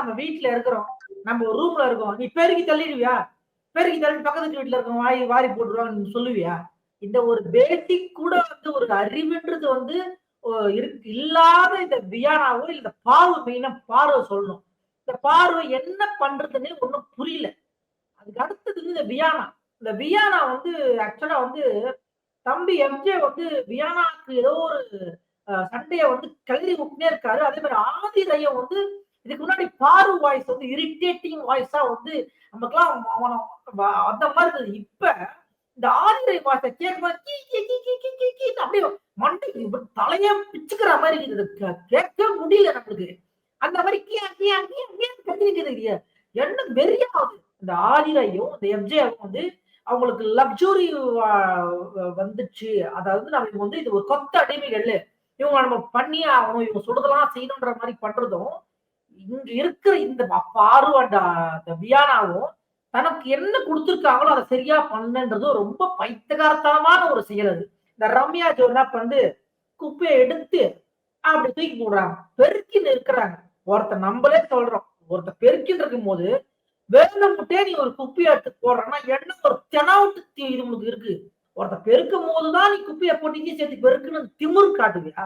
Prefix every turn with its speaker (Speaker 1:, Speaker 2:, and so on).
Speaker 1: நம்ம வீட்டுல இருக்கிறோம். நம்ம ஒரு ரூம்ல இருக்கோம். நீ பெருக்கி தள்ளிடுவியா? பெருக்கி தள்ளி பக்கத்து வீட்டுல இருக்கவங்க வாரி போட்டுருவான்னு சொல்லுவியா? இந்த ஒரு பேசிக் கூட வந்து ஒரு அறிவுன்றது வந்து இல்லாத இந்த வியானாவோ இந்த பார்வை மெயினா பார்வை சொல்லணும். இந்த பார்வை என்ன பண்றதுன்னே ஒண்ணும் புரியல. அதுக்கு அடுத்தது இந்த வியானா. இந்த வியானா வந்து ஆக்சுவலா வந்து தம்பி எம்ஜே வந்து வியானாக்கு ஏதோ ஒரு சண்டைய வந்து கிளறி விட்டுனே இருக்காரு. அதே மாதிரி ஆதி ரையம் வந்து இதுக்கு முன்னாடி பாரு வாய்ஸ் வந்து இரிட்டேட்டிங் வாய்ஸா வந்து நமக்கெல்லாம் அந்த மாதிரி இருந்தது. இப்ப இந்த ஆதி ரை வாய்ஸ கேட்கும்போது கீ கீ கீ கீ கீ கீ கீ அப்படியே மண்டைக்கு தலைய பிச்சுக்கிற மாதிரி இருக்குது. கேட்க முடியல நம்மளுக்கு. அந்த மாதிரி கியா கியா கியா கியான்னு கத்திக்கிட்டு என்ன வெறியா ஆகுது. இந்த ஆதிரையும் இந்த எம்ஜிஆரும் வந்து அவங்களுக்கு லக்ஸுரி வந்துச்சு. அதாவது நமக்கு வந்து இது ஒரு கொத்த அடிமைகள். இவங்க நம்ம பண்ணியே ஆகணும். இவங்க சொல்றதெல்லாம் செய்யணுன்ற மாரி பண்றதும், இங்க இருக்கிற இந்த பாரு அண்ட் இந்த வியானாவும் தனக்கு என்ன குடுத்துருக்காங்களோ அத சரியா பண்ணன்றதும் ரொம்ப பைத்தியகாரத்தனமான ஒரு செயல் அது. இந்த ரம்யா ஜோ என்ன பண்ணுது, குப்பைய எடுத்து அப்படி தூக்கி போடுறாங்க. பெருக்கின்னு இருக்கிறாங்க. நம்மளே சொல்றோம். ஒருத்தன் பெருக்கின்னு இருக்கும்போது, வேணும்ட்டே நீ ஒரு குப்பைய எடுத்து போடுறன்னா, என்ன ஒரு தெனாவட்டு இது உனக்கு இருக்கு. ஒருத்தன் பெருக்கும்போது தான் நீ குப்பைய போட்டு இங்கேயும் சேர்த்து பெருக்குன்னு திமிரு காட்டுவியா?